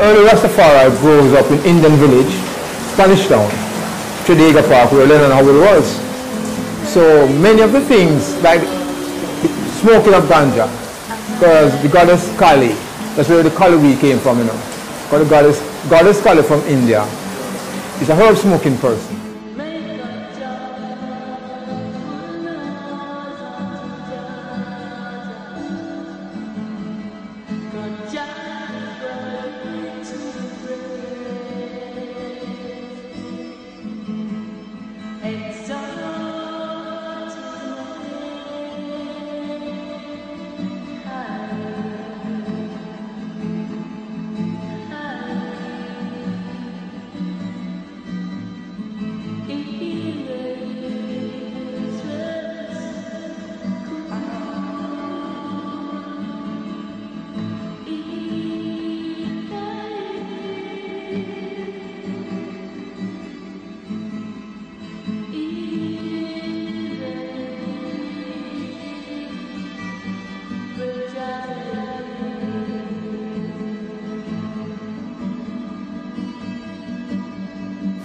Early Rastafari grows up in Indian village, Spanish Town, Tredegar Park, where Leonard Howell was. So many of the things, like smoking of ganja, because the goddess Kali, that's where the Kali came from, you know. Because the goddess Kali from India is a herb smoking person.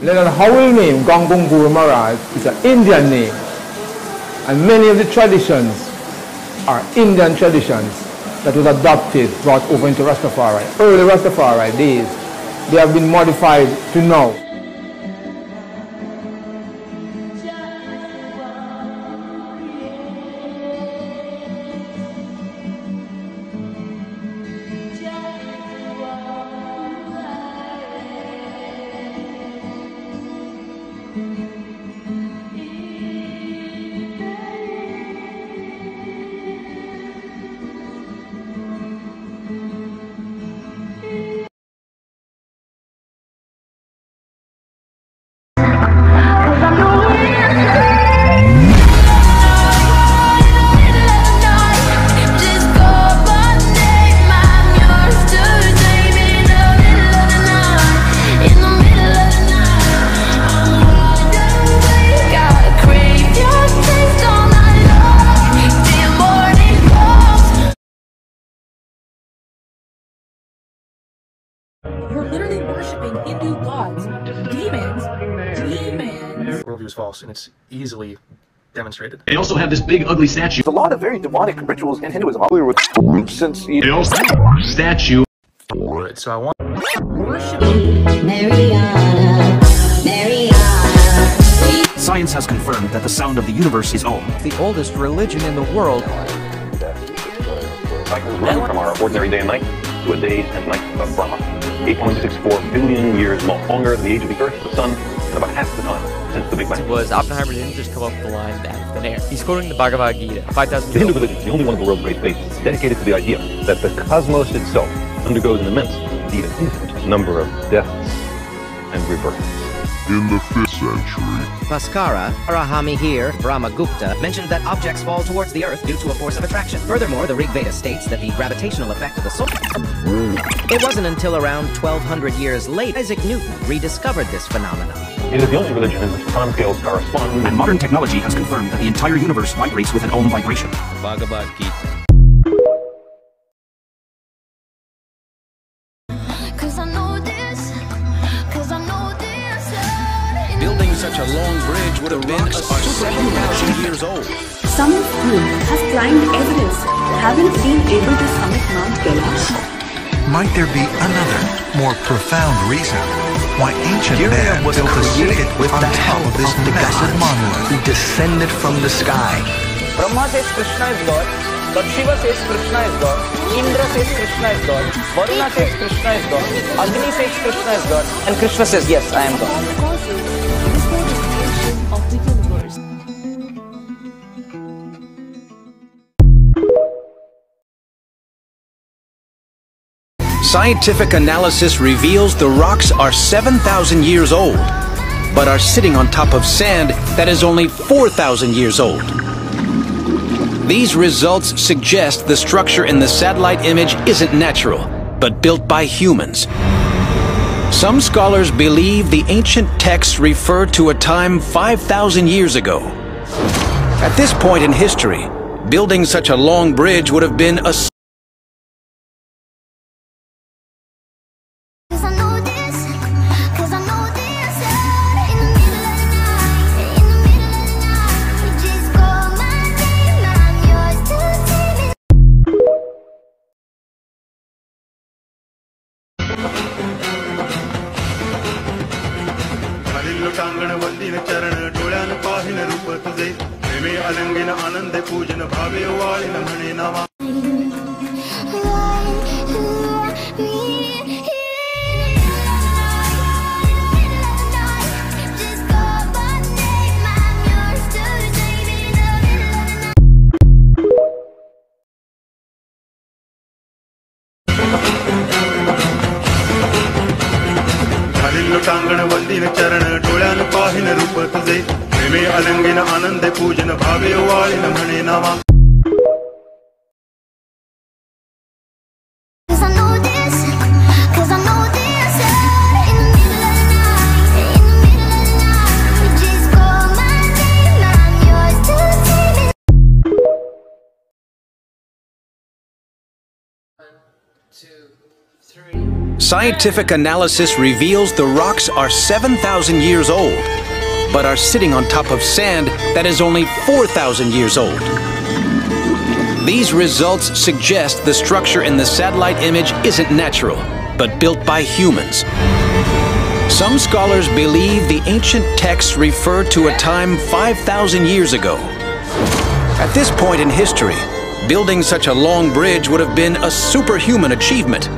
Leonard Howell name, Gangung Guru Maharaj, is an Indian name. And many of the traditions are Indian traditions that was adopted, brought over into Rastafari. Early Rastafari days, they have been modified to now. You're literally worshipping Hindu gods, demons. Worldview is false, and it's easily demonstrated. They also have this big, ugly statue. There's a lot of very demonic rituals in Hinduism. Since They also statue. So I want Science has confirmed that the sound of the universe is Om, the oldest religion in the world. Cycles run from our ordinary day and night to a day and night of Brahma. 8.64 billion years longer than the age of the Earth, the Sun, and about half the time since the Big Bang. Was Oppenheimer didn't just come up with the line out of thin air. He's quoting the Bhagavad Gita, 5,000 The Hindu religion is the only one of the world's great faiths dedicated to the idea that the cosmos itself undergoes an immense, indeed an infinite number of deaths and rebirths. In the 5th century, Bhaskara, Arahami here, Brahmagupta, mentioned that objects fall towards the Earth due to a force of attraction. Furthermore, the Rig Veda states that the gravitational effect of the solar... It wasn't until around 1,200 years late Isaac Newton rediscovered this phenomenon. It is the only religion in which time scales correspond. and modern technology has confirmed that the entire universe vibrates with an Om vibration. Bhagavad Gita. Building such a long bridge would have been 7,000 years old. Some of you have climbed Everest, haven't been able to summit Mount Kailash. Might there be another, more profound reason why ancient man built a city on top of this massive monolith? Who descended from the sky. Brahma says Krishna is God, Lord Shiva says Krishna is God, Indra says Krishna is God, Varuna says Krishna is God, Agni says Krishna is God, and Krishna says, yes, I am God. Scientific analysis reveals the rocks are 7,000 years old, but are sitting on top of sand that is only 4,000 years old. These results suggest the structure in the satellite image isn't natural, but built by humans. Some scholars believe the ancient texts refer to a time 5,000 years ago. At this point in history, building such a long bridge would have been a टांगण वंदीन चरण डोळ्यान पाहिन रूप तुझे प्रेमे अलंगिन आनंद पूजन भावे वाळीन म्हणे नावा Scientific analysis reveals the rocks are 7,000 years old, but are sitting on top of sand that is only 4,000 years old. These results suggest the structure in the satellite image isn't natural, but built by humans. Some scholars believe the ancient texts refer to a time 5,000 years ago. At this point in history, building such a long bridge would have been a superhuman achievement.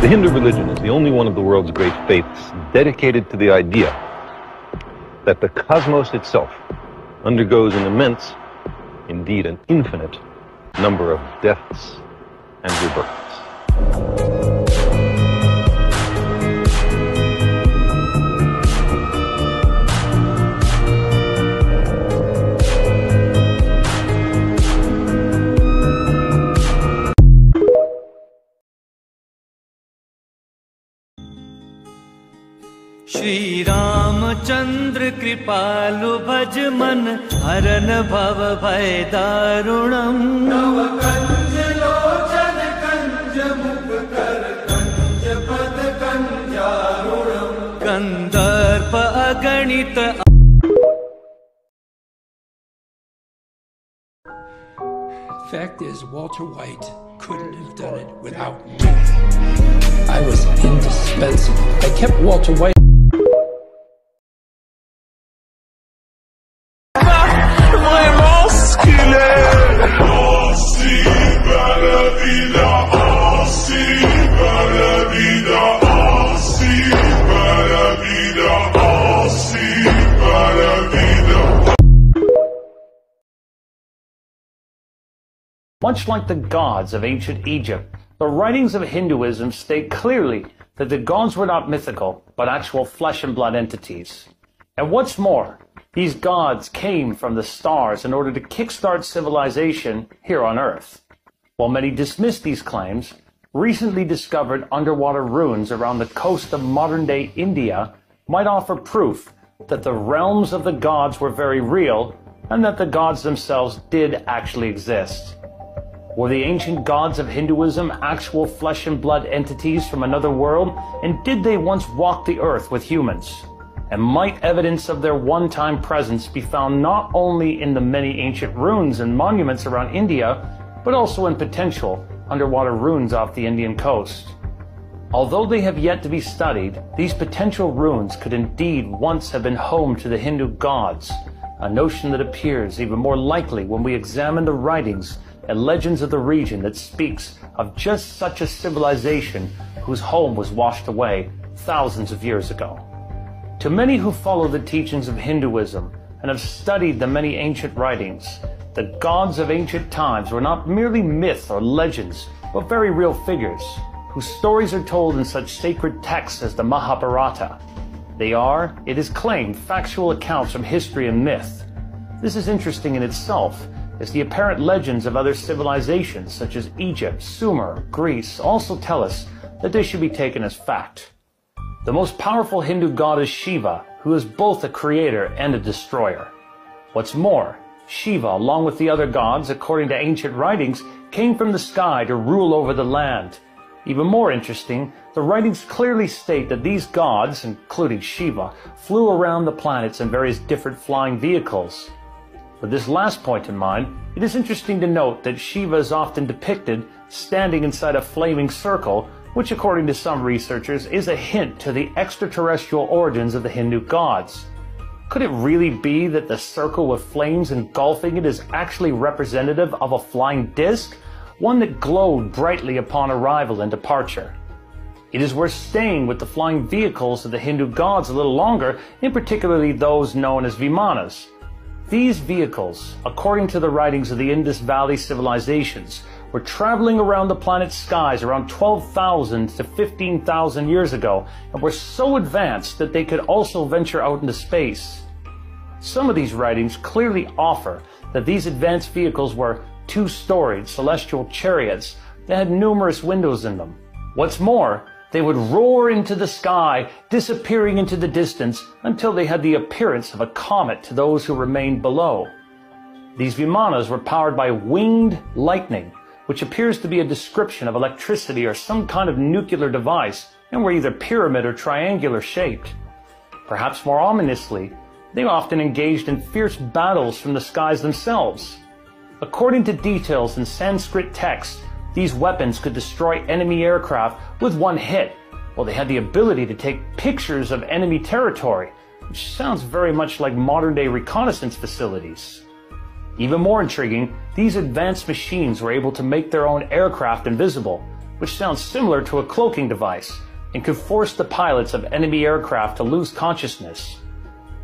The Hindu religion is the only one of the world's great faiths dedicated to the idea that the cosmos itself undergoes an immense, indeed an infinite, number of deaths and rebirths. Shri Ramchandra कृपालु भज मन हरन भव भय दारुणम नव कंज लोचन कंज मुख कर कंज पद कंजारुणम कंदर्प अगणित. Fact is, Walter White couldn't have done it without me. I was indispensable. I kept Walter White. Much like the gods of ancient Egypt, the writings of Hinduism state clearly that the gods were not mythical, but actual flesh and blood entities. And what's more, these gods came from the stars in order to kickstart civilization here on Earth. While many dismiss these claims, recently discovered underwater ruins around the coast of modern-day India might offer proof that the realms of the gods were very real and that the gods themselves did actually exist. Were the ancient gods of Hinduism actual flesh and blood entities from another world, and did they once walk the earth with humans? And might evidence of their one-time presence be found not only in the many ancient ruins and monuments around India, but also in potential underwater ruins off the Indian coast? Although they have yet to be studied, these potential ruins could indeed once have been home to the Hindu gods, a notion that appears even more likely when we examine the writings and legends of the region that speaks of just such a civilization whose home was washed away thousands of years ago. To many who follow the teachings of Hinduism and have studied the many ancient writings, the gods of ancient times were not merely myth or legends, but very real figures, whose stories are told in such sacred texts as the Mahabharata. They are, it is claimed, factual accounts from history and myth. This is interesting in itself, as the apparent legends of other civilizations such as Egypt, Sumer, Greece also tell us that they should be taken as fact. The most powerful Hindu god is Shiva, who is both a creator and a destroyer. What's more, Shiva, along with the other gods, according to ancient writings, came from the sky to rule over the land. Even more interesting, the writings clearly state that these gods, including Shiva, flew around the planets in various different flying vehicles. With this last point in mind, it is interesting to note that Shiva is often depicted standing inside a flaming circle, which according to some researchers is a hint to the extraterrestrial origins of the Hindu gods. Could it really be that the circle with flames engulfing it is actually representative of a flying disc, one that glowed brightly upon arrival and departure? It is worth staying with the flying vehicles of the Hindu gods a little longer, in particularly those known as Vimanas. These vehicles, according to the writings of the Indus Valley civilizations, were traveling around the planet's skies around 12,000 to 15,000 years ago and were so advanced that they could also venture out into space. Some of these writings clearly offer that these advanced vehicles were two-storied celestial chariots that had numerous windows in them. What's more, they would roar into the sky, disappearing into the distance until they had the appearance of a comet to those who remained below. These Vimanas were powered by winged lightning, which appears to be a description of electricity or some kind of nuclear device, and were either pyramid or triangular shaped. Perhaps more ominously, they often engaged in fierce battles from the skies themselves. According to details in Sanskrit texts, these weapons could destroy enemy aircraft with one hit, while they had the ability to take pictures of enemy territory, which sounds very much like modern-day reconnaissance facilities. Even more intriguing, these advanced machines were able to make their own aircraft invisible, which sounds similar to a cloaking device, and could force the pilots of enemy aircraft to lose consciousness.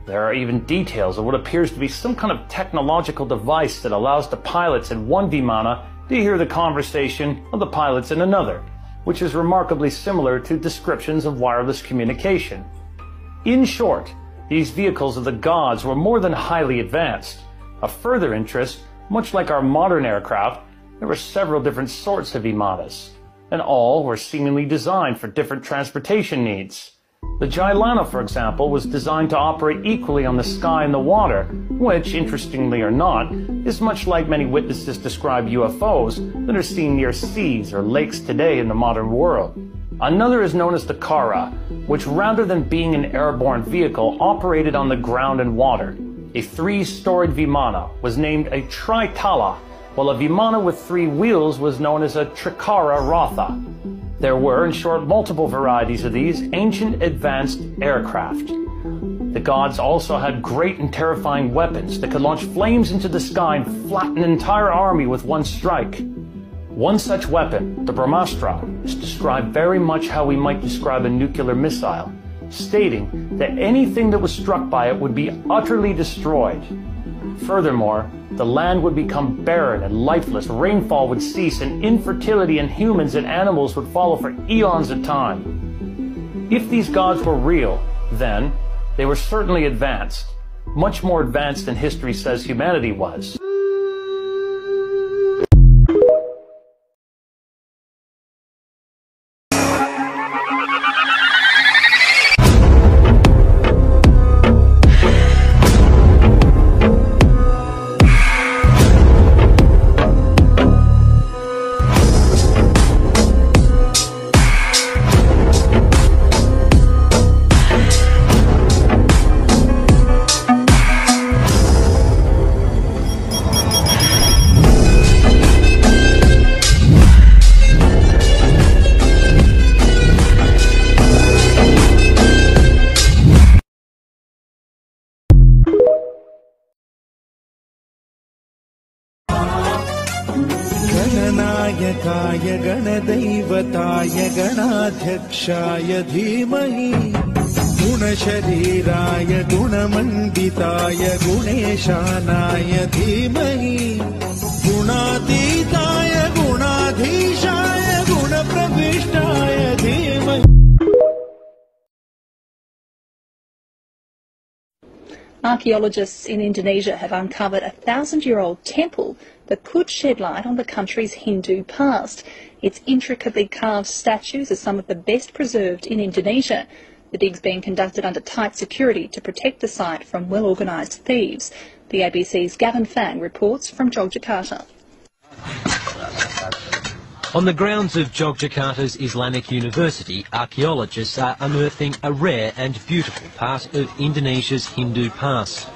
There are even details of what appears to be some kind of technological device that allows the pilots in one Vimana to hear the conversation of the pilots in another, which is remarkably similar to descriptions of wireless communication. In short, these vehicles of the gods were more than highly advanced. Of further interest, much like our modern aircraft, there were several different sorts of Vimanas, and all were seemingly designed for different transportation needs. The Jailana, for example, was designed to operate equally on the sky and the water, which, interestingly or not, is much like many witnesses describe UFOs that are seen near seas or lakes today in the modern world. Another is known as the Kara, which rather than being an airborne vehicle operated on the ground and water. A three-storied Vimana was named a Tritala, while a Vimana with three wheels was known as a Trikara Ratha. There were, in short, multiple varieties of these ancient advanced aircraft. The gods also had great and terrifying weapons that could launch flames into the sky and flatten an entire army with one strike. One such weapon, the Brahmastra, is described very much how we might describe a nuclear missile, stating that anything that was struck by it would be utterly destroyed. Furthermore, the land would become barren and lifeless, rainfall would cease, and infertility in humans and animals would follow for eons of time. If these gods were real, then they were certainly advanced, much more advanced than history says humanity was. गणनायकाय गणदैवताय गणाध्यक्षाय धीमहि गुणशरीराय गुणमण्डिताय गुणेशानाय धीमहि गुणातीताय गुणाधीशाय गुणप्रविष्टाय धीमहि. Archaeologists in Indonesia have uncovered a 1,000-year-old temple that could shed light on the country's Hindu past. Its intricately carved statues are some of the best preserved in Indonesia. The dig's being conducted under tight security to protect the site from well-organised thieves. The ABC's Gavin Fang reports from Yogyakarta. On the grounds of Yogyakarta's Islamic University, archaeologists are unearthing a rare and beautiful part of Indonesia's Hindu past.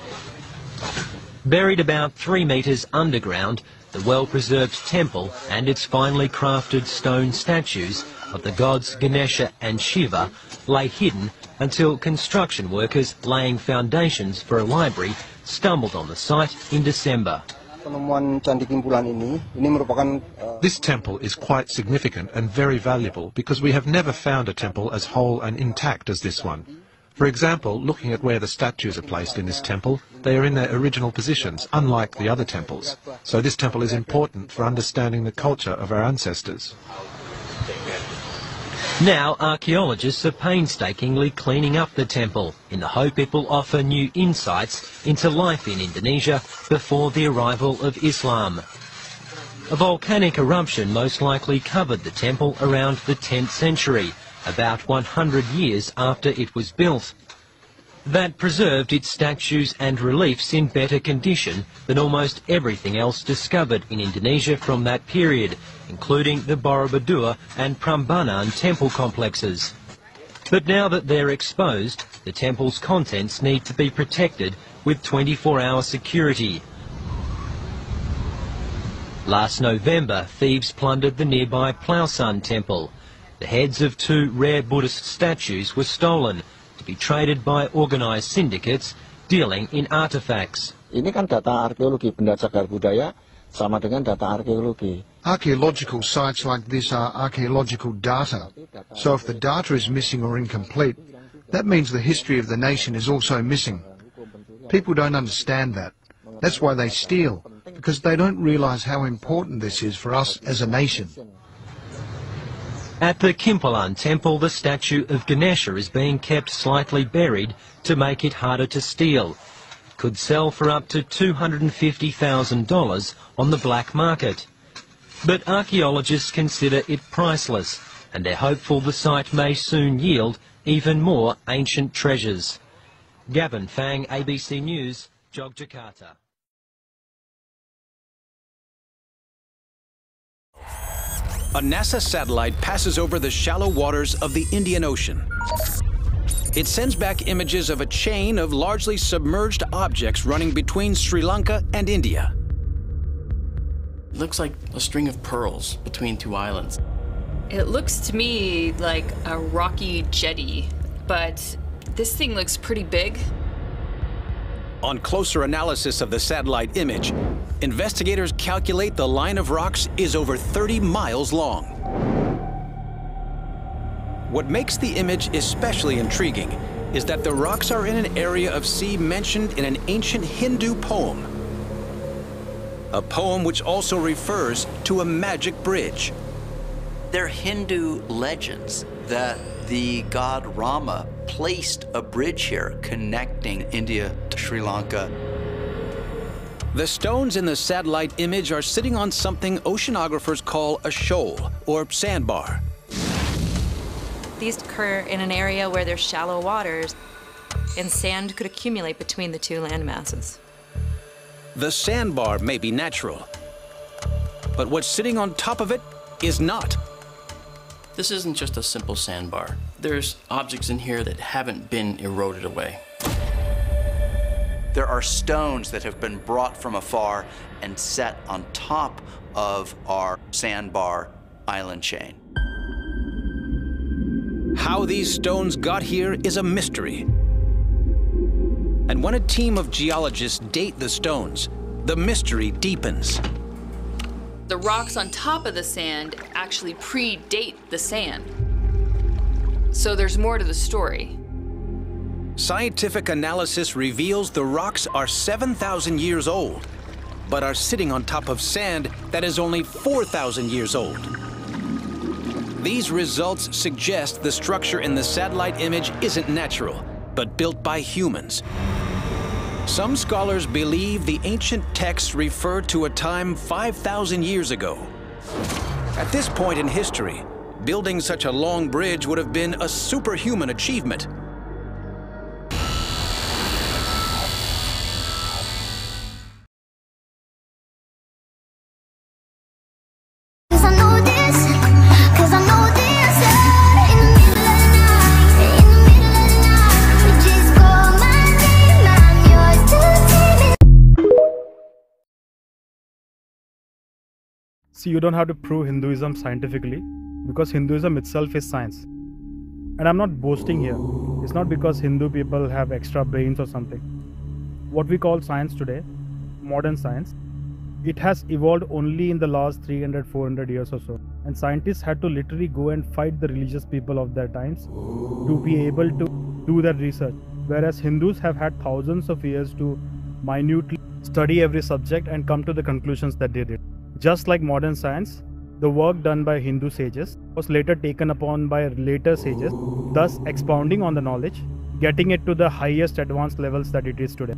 Buried about 3 metres underground, the well-preserved temple and its finely crafted stone statues of the gods Ganesha and Shiva lay hidden until construction workers laying foundations for a library stumbled on the site in December. This temple is quite significant and very valuable because we have never found a temple as whole and intact as this one. For example, looking at where the statues are placed in this temple, they are in their original positions, unlike the other temples. So this temple is important for understanding the culture of our ancestors. Now archaeologists are painstakingly cleaning up the temple in the hope it will offer new insights into life in Indonesia before the arrival of Islam. A volcanic eruption most likely covered the temple around the 10th century, about 100 years after it was built. That preserved its statues and reliefs in better condition than almost everything else discovered in Indonesia from that period, including the Borobudur and Prambanan temple complexes. But now that they're exposed, the temple's contents need to be protected with 24-hour security. Last November, thieves plundered the nearby Blasian temple. The heads of 2 rare Buddhist statues were stolen to be traded by organised syndicates dealing in artefacts. Ini kan data arkeologi, benda cagar budaya sama dengan data arkeologi. Archaeological sites like this are archaeological data. So if the data is missing or incomplete, that means the history of the nation is also missing. People don't understand that. That's why they steal, because they don't realise how important this is for us as a nation. At the Kimpalan temple, the statue of Ganesha is being kept slightly buried to make it harder to steal. It could sell for up to $250,000 on the black market. But archaeologists consider it priceless, and they're hopeful the site may soon yield even more ancient treasures. Gavin Fang, ABC News, Yogyakarta. A NASA satellite passes over the shallow waters of the Indian Ocean. It sends back images of a chain of largely submerged objects running between Sri Lanka and India. It looks like a string of pearls between 2 islands. It looks to me like a rocky jetty, but this thing looks pretty big. On closer analysis of the satellite image, investigators calculate the line of rocks is over 30 miles long. What makes the image especially intriguing is that the rocks are in an area of sea mentioned in an ancient Hindu poem. A poem which also refers to a magic bridge. They're Hindu legends that the god Rama placed a bridge here connecting India to Sri Lanka. The stones in the satellite image are sitting on something oceanographers call a shoal, or sandbar. These occur in an area where there's shallow waters, and sand could accumulate between the 2 land masses. The sandbar may be natural, but what's sitting on top of it is not. This isn't just a simple sandbar. There's objects in here that haven't been eroded away. There are stones that have been brought from afar and set on top of our sandbar island chain. How these stones got here is a mystery. And when a team of geologists date the stones, the mystery deepens. The rocks on top of the sand actually predate the sand. So there's more to the story. Scientific analysis reveals the rocks are 7,000 years old, but are sitting on top of sand that is only 4,000 years old. These results suggest the structure in the satellite image isn't natural, but built by humans. Some scholars believe the ancient texts refer to a time 5,000 years ago. At this point in history, building such a long bridge would have been a superhuman achievement. See, you don't have to prove Hinduism scientifically because Hinduism itself is science. And I'm not boasting here. It's not because Hindu people have extra brains or something. What we call science today, modern science, it has evolved only in the last 300, 400 years or so. And scientists had to literally go and fight the religious people of their times to be able to do that research. Whereas Hindus have had thousands of years to minutely study every subject and come to the conclusions that they did. Just like modern science, the work done by Hindu sages was later taken upon by later sages, thus expounding on the knowledge, getting it to the highest advanced levels that it is today.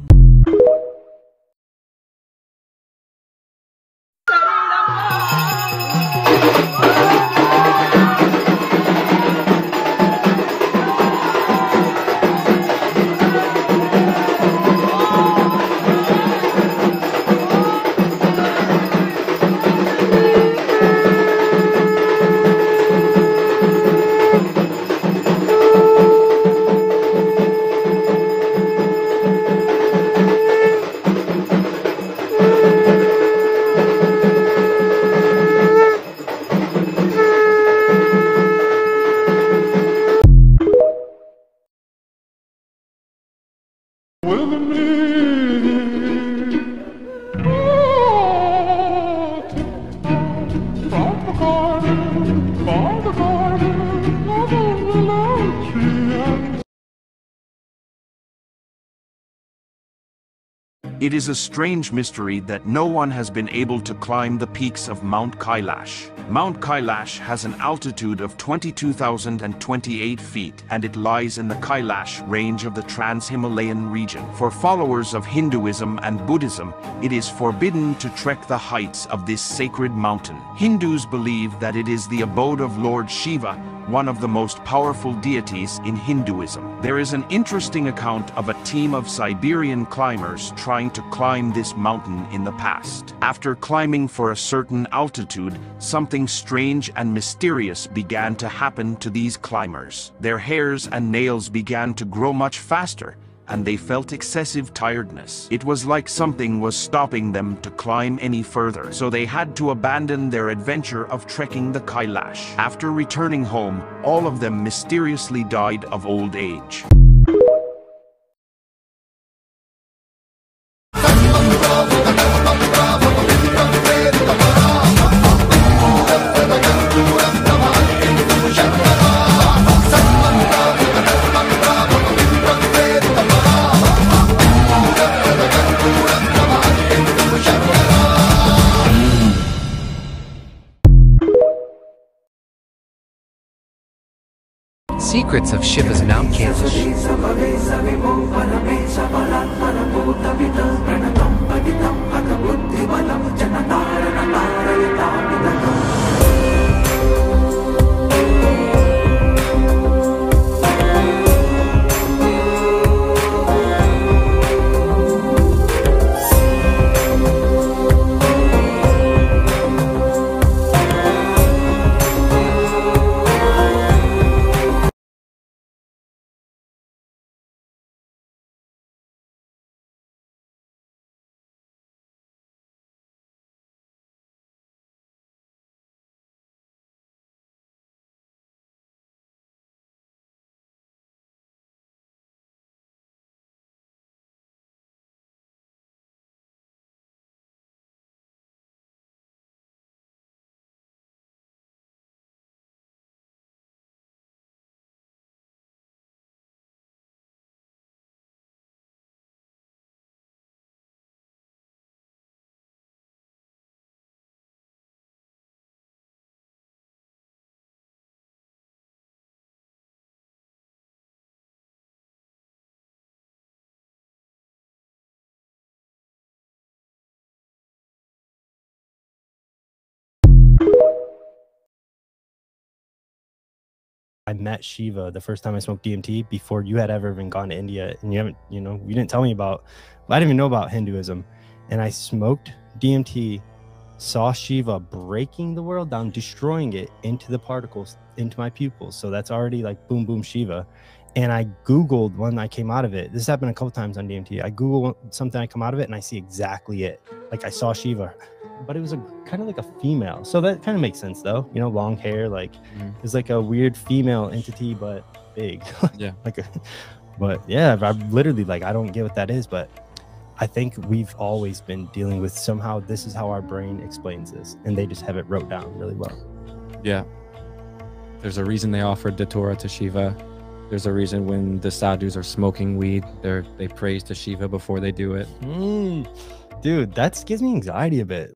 It is a strange mystery that no one has been able to climb the peaks of Mount Kailash. Mount Kailash has an altitude of 22,028 feet, and it lies in the Kailash range of the Trans-Himalayan region. For followers of Hinduism and Buddhism, it is forbidden to trek the heights of this sacred mountain. Hindus believe that it is the abode of Lord Shiva, one of the most powerful deities in Hinduism. There is an interesting account of a team of Siberian climbers trying to climb this mountain in the past. After climbing for a certain altitude, something strange and mysterious began to happen to these climbers. Their hairs and nails began to grow much faster, and they felt excessive tiredness. It was like something was stopping them to climb any further, so they had to abandon their adventure of trekking the Kailash. After returning home, all of them mysteriously died of old age. Secrets of Shiva's Mount Kailash. I met Shiva the first time I smoked DMT before you had ever even gone to India, and you didn't tell me about, I didn't even know about Hinduism. And I smoked DMT, saw Shiva breaking the world down, destroying it into the particles, into my pupils. So that's already like boom, boom, Shiva. And I Googled when I came out of it. This happened a couple times on DMT. I Googled something, I come out of it, and I see exactly it. Like I saw Shiva, but it was kind of like a female. So that kind of makes sense though. Long hair, like it's like a weird female entity, but big. Yeah. But yeah, I'm literally like, I don't get what that is, but I think we've always been dealing with somehow this is how our brain explains this, and they just have it wrote down really well. Yeah. There's a reason they offered Datura to Shiva. There's a reason when the sadhus are smoking weed, they praise to Shiva before they do it. Dude, that gives me anxiety a bit.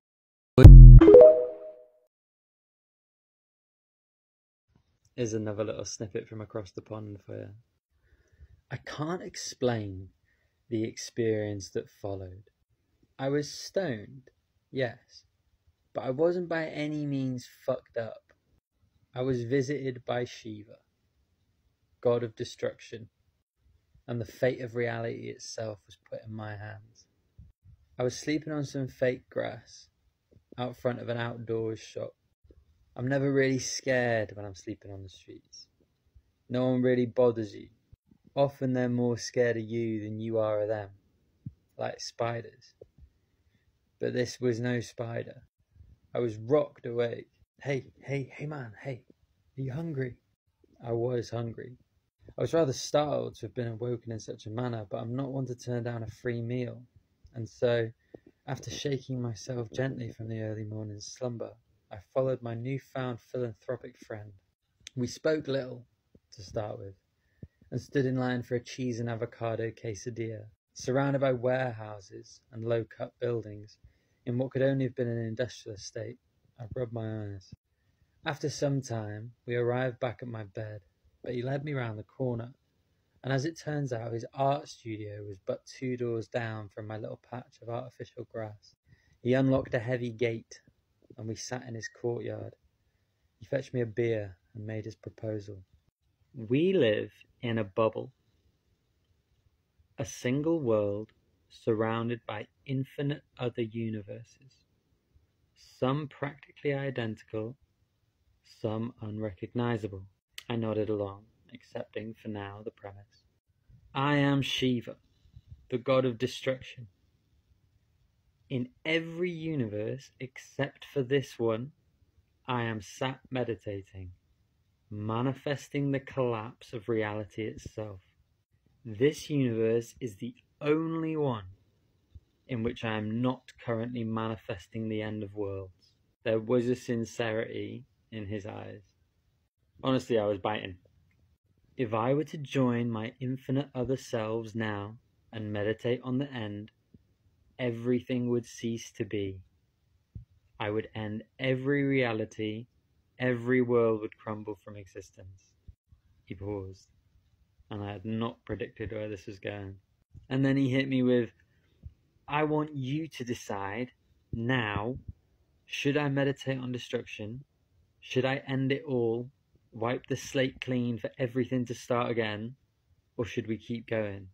Here's another little snippet from across the pond for you. I can't explain the experience that followed. I was stoned, yes, but I wasn't by any means fucked up. I was visited by Shiva, god of destruction, and the fate of reality itself was put in my hands. I was sleeping on some fake grass out front of an outdoors shop. I'm never really scared when I'm sleeping on the streets. No one really bothers you. Often they're more scared of you than you are of them, like spiders. But this was no spider. I was rocked awake. Hey man, hey, are you hungry? I was hungry. I was rather startled to have been awoken in such a manner, but I'm not one to turn down a free meal. And so, after shaking myself gently from the early morning slumber, I followed my newfound philanthropic friend. We spoke little, to start with, and stood in line for a cheese and avocado quesadilla, surrounded by warehouses and low-cut buildings, in what could only have been an industrial estate. I rubbed my eyes. After some time, we arrived back at my bed, but he led me round the corner, and as it turns out, his art studio was but 2 doors down from my little patch of artificial grass. He unlocked a heavy gate, and we sat in his courtyard. He fetched me a beer and made his proposal. We live in a bubble, a single world surrounded by infinite other universes, some practically identical, some unrecognizable. I nodded along, accepting for now the premise. I am Shiva, the god of destruction. In every universe except for this one, I am sat meditating, manifesting the collapse of reality itself. This universe is the only one in which I am not currently manifesting the end of worlds. There was a sincerity in his eyes. Honestly, I was biting. If I were to join my infinite other selves now and meditate on the end, everything would cease to be. I would end every reality, every world would crumble from existence. He paused, and I had not predicted where this was going. And then he hit me with, I want you to decide now, should I meditate on destruction? Should I end it all, wipe the slate clean for everything to start again? Or should we keep going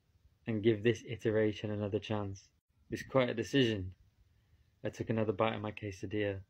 and give this iteration another chance? It's quite a decision. I took another bite of my quesadilla.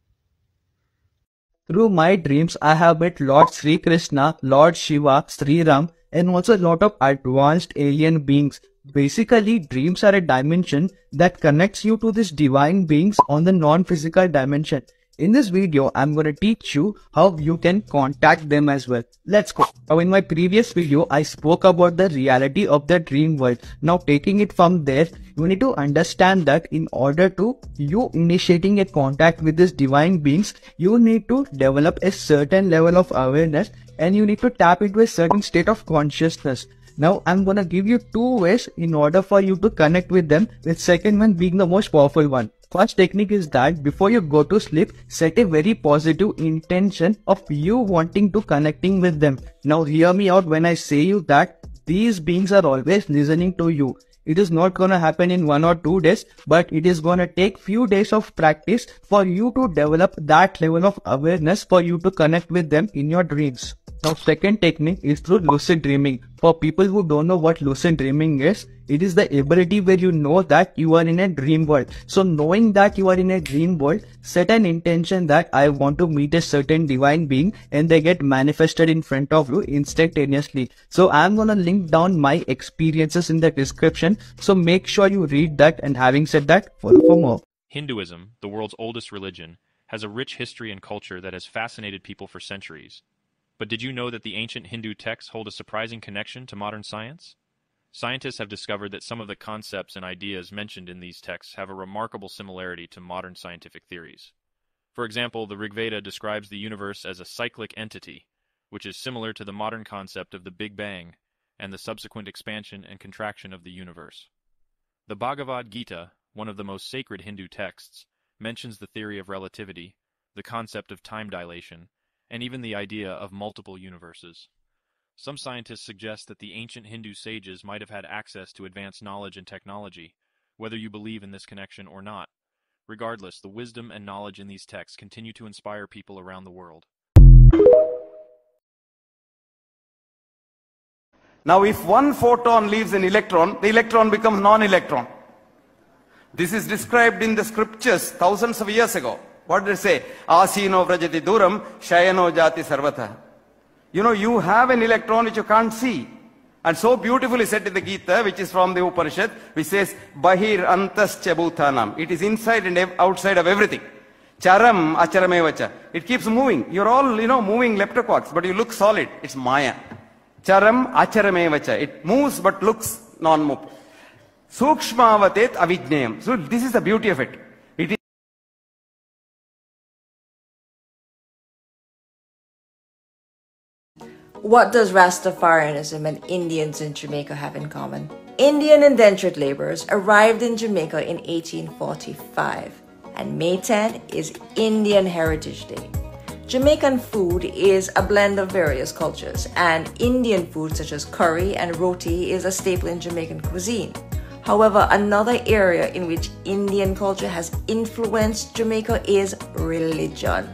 Through my dreams, I have met Lord Sri Krishna, Lord Shiva, Sri Ram, and also a lot of advanced alien beings. Basically, dreams are a dimension that connects you to these divine beings on the non-physical dimension. In this video, I'm going to teach you how you can contact them as well. Let's go. Now, in my previous video, I spoke about the reality of the dream world. Now, taking it from there, you need to understand that in order to you initiating a contact with these divine beings, you need to develop a certain level of awareness and you need to tap into a certain state of consciousness. Now, I'm going to give you 2 ways in order for you to connect with them, with second one being the most powerful one. First technique is that before you go to sleep, set a very positive intention of you wanting to connecting with them. Now hear me out when I say you that these beings are always listening to you. It is not gonna happen in 1 or 2 days, but it is gonna take few days of practice for you to develop that level of awareness for you to connect with them in your dreams. Now second technique is through lucid dreaming. For people who don't know what lucid dreaming is, it is the ability where you know that you are in a dream world. So knowing that you are in a dream world, set an intention that I want to meet a certain divine being and they get manifested in front of you instantaneously. So I'm gonna link down my experiences in the description. So make sure you read that, and having said that, follow for more. Hinduism, the world's oldest religion, has a rich history and culture that has fascinated people for centuries. But did you know that the ancient Hindu texts hold a surprising connection to modern science? Scientists have discovered that some of the concepts and ideas mentioned in these texts have a remarkable similarity to modern scientific theories. For example, the Rig Veda describes the universe as a cyclic entity, which is similar to the modern concept of the Big Bang and the subsequent expansion and contraction of the universe. The Bhagavad Gita, one of the most sacred Hindu texts, mentions the theory of relativity, the concept of time dilation, and even the idea of multiple universes. Some scientists suggest that the ancient Hindu sages might have had access to advanced knowledge and technology, whether you believe in this connection or not. Regardless, the wisdom and knowledge in these texts continue to inspire people around the world. Now, if one photon leaves an electron, the electron becomes non-electron. This is described in the scriptures thousands of years ago. What did it say? Asino vrajati duram, shayano jati sarvata. You know, you have an electron which you can't see. And so beautifully said in the Gita, which is from the Upanishad, which says, Bahir antas chabhutanam. It is inside and outside of everything. Charam acharamevacha. It keeps moving. You're all, moving leptoquarks, but you look solid. It's Maya. Charam acharamevacha. It moves but looks non-move. Sukshmavatet avijnayam. So this is the beauty of it. It is What does Rastafarianism and Indians in Jamaica have in common? Indian indentured laborers arrived in Jamaica in 1845, and May 10 is Indian Heritage Day. Jamaican food is a blend of various cultures, and Indian food such as curry and roti is a staple in Jamaican cuisine. However, another area in which Indian culture has influenced Jamaica is religion.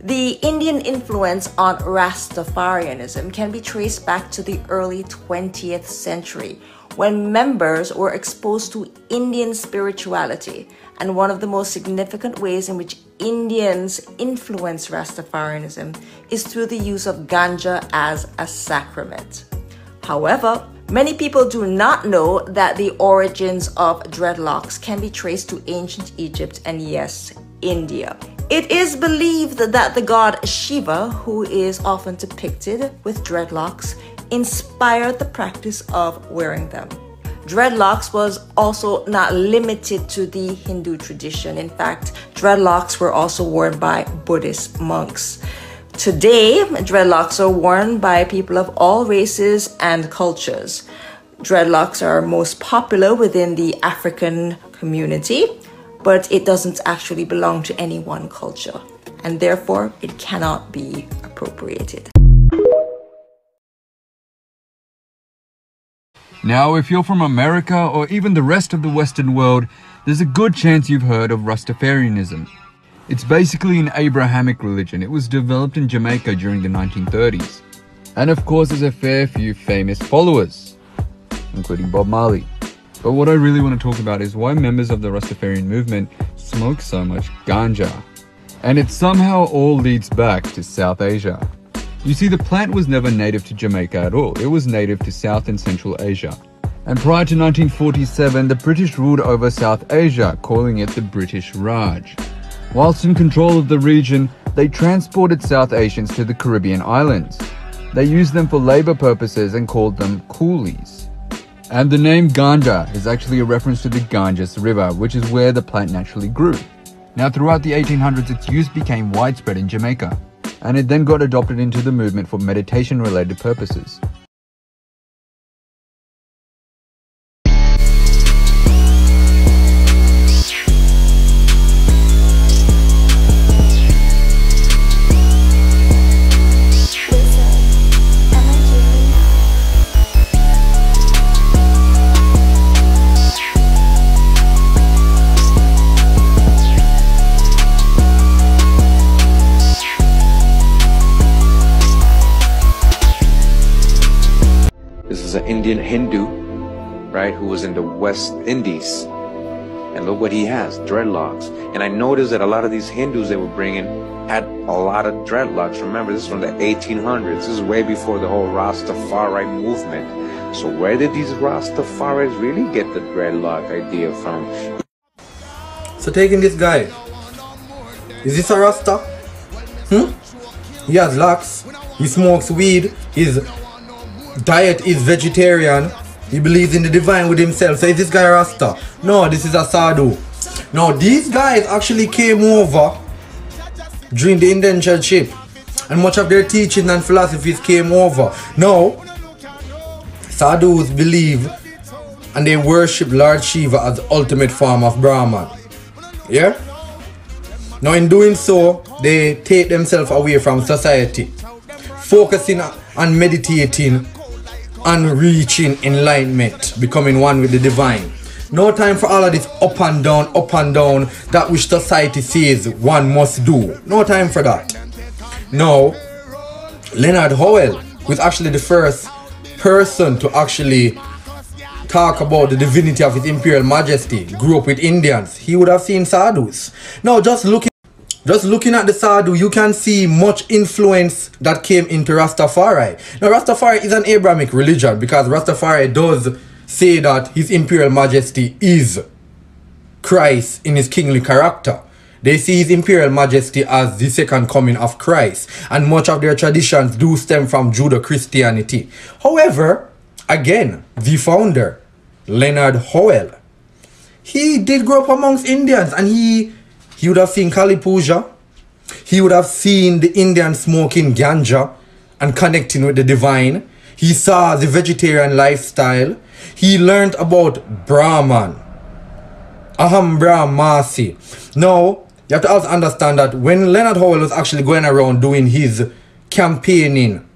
The Indian influence on Rastafarianism can be traced back to the early 20th century, when members were exposed to Indian spirituality. And one of the most significant ways in which Indians influence Rastafarianism is through the use of ganja as a sacrament. However, many people do not know that the origins of dreadlocks can be traced to ancient Egypt and, yes, India. It is believed that the god Shiva, who is often depicted with dreadlocks, inspired the practice of wearing them. Dreadlocks was also not limited to the Hindu tradition. In fact, dreadlocks were also worn by Buddhist monks. Today, dreadlocks are worn by people of all races and cultures. Dreadlocks are most popular within the African community, but it doesn't actually belong to any one culture, and therefore it cannot be appropriated. Now, if you're from America or even the rest of the Western world, there's a good chance you've heard of Rastafarianism. It's basically an Abrahamic religion. It was developed in Jamaica during the 1930s. And of course, there's a fair few famous followers, including Bob Marley. But what I really want to talk about is why members of the Rastafarian movement smoke so much ganja. And it somehow all leads back to South Asia. You see, the plant was never native to Jamaica at all. It was native to South and Central Asia. And prior to 1947, the British ruled over South Asia, calling it the British Raj. Whilst in control of the region, they transported South Asians to the Caribbean islands. They used them for labor purposes and called them coolies. And the name ganja is actually a reference to the Ganges River, which is where the plant naturally grew. Now, throughout the 1800s, its use became widespread in Jamaica, and it then got adopted into the movement for meditation-related purposes. An Indian Hindu, right, who was in the West Indies, and look what he has, dreadlocks. And I noticed that a lot of these Hindus they were bringing had a lot of dreadlocks. Remember, this is from the 1800s. This is way before the whole Rastafari movement. So where did these Rastafaris really get the dreadlock idea from? So taking this guy, is this a Rasta? He has locks. He smokes weed. His diet is vegetarian. He believes in the divine with himself. So is this guy Rasta? No, this is a sadhu. Now these guys actually came over during the indentured ship, and much of their teaching and philosophies came over. Now sadhus believe and they worship Lord Shiva as the ultimate form of Brahman. Yeah? Now in doing so, they take themselves away from society, focusing on meditating and reaching enlightenment, becoming one with the divine. No time for all of this up and down, that which society says one must do. No time for that. Now, Leonard Howell, who is actually the first person to actually talk about the divinity of His Imperial Majesty, grew up with Indians, he would have seen sadhus. Now, just looking at the sadhu, you can see much influence that came into Rastafari. Now, Rastafari is an Abrahamic religion because Rastafari does say that His Imperial Majesty is Christ in His kingly character. They see His Imperial Majesty as the second coming of Christ, and much of their traditions do stem from Judeo-Christianity. However, again, the founder, Leonard Howell, he did grow up amongst Indians, and he would have seen Kali Puja. He would have seen the Indians smoking ganja and connecting with the divine. He saw the vegetarian lifestyle. He learned about Brahman, Aham Brahmasi. Now, you have to also understand that when Leonard Howell was actually going around doing his campaigning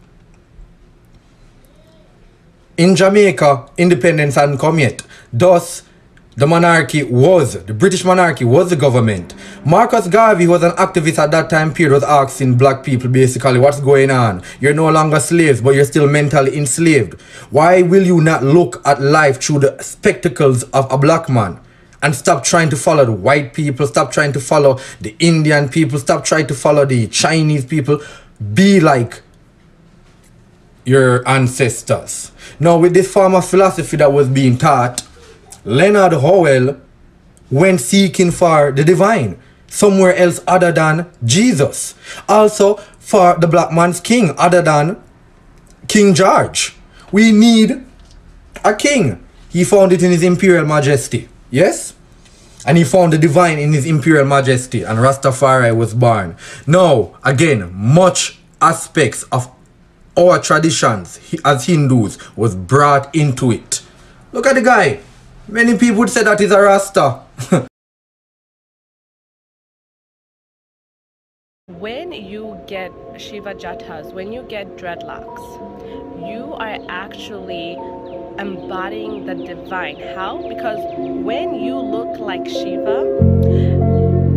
in Jamaica, independence hadn't come yet. Thus, the British monarchy was the government. Marcus Garvey, who was an activist at that time period, was asking black people basically, what's going on? You're no longer slaves, but you're still mentally enslaved. Why will you not look at life through the spectacles of a black man? And stop trying to follow the white people, stop trying to follow the Indian people, stop trying to follow the Chinese people. Be like your ancestors. Now, with this form of philosophy that was being taught, Leonard Howell went seeking for the divine somewhere else other than Jesus. Also, for the black man's king other than King George. We need a king. He found it in His Imperial Majesty. Yes? And he found the divine in His Imperial Majesty, and Rastafari was born. Now, again, much aspects of our traditions as Hindus was brought into it. Look at the guy. Many people would say that he's a Rasta. When you get Shiva Jatas, when you get dreadlocks, you are actually embodying the divine. How? Because when you look like Shiva,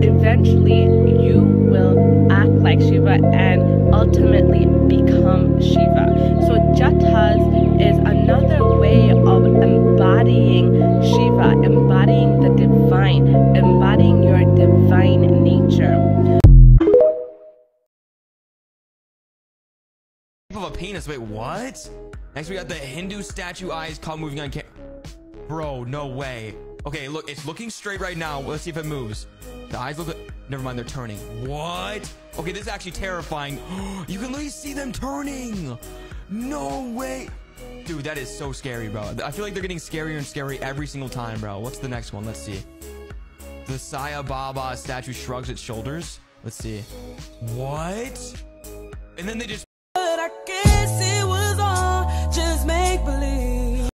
eventually you will act like Shiva and ultimately become Shiva. So Jatas is another way of embodying Shiva, embodying the divine, embodying your divine nature. Of a penis. Wait, what? Next we got the Hindu statue eyes caught moving on camera. Bro, no way. Okay, look, it's looking straight right now. Let's see if it moves. The eyes look like... Never mind, they're turning. What? Okay, this is actually terrifying. You can literally see them turning. No way. Dude, that is so scary, bro. I feel like they're getting scarier and scarier every single time, bro. What's the next one? Let's see. The Sai Baba statue shrugs its shoulders. Let's see. What? And then they just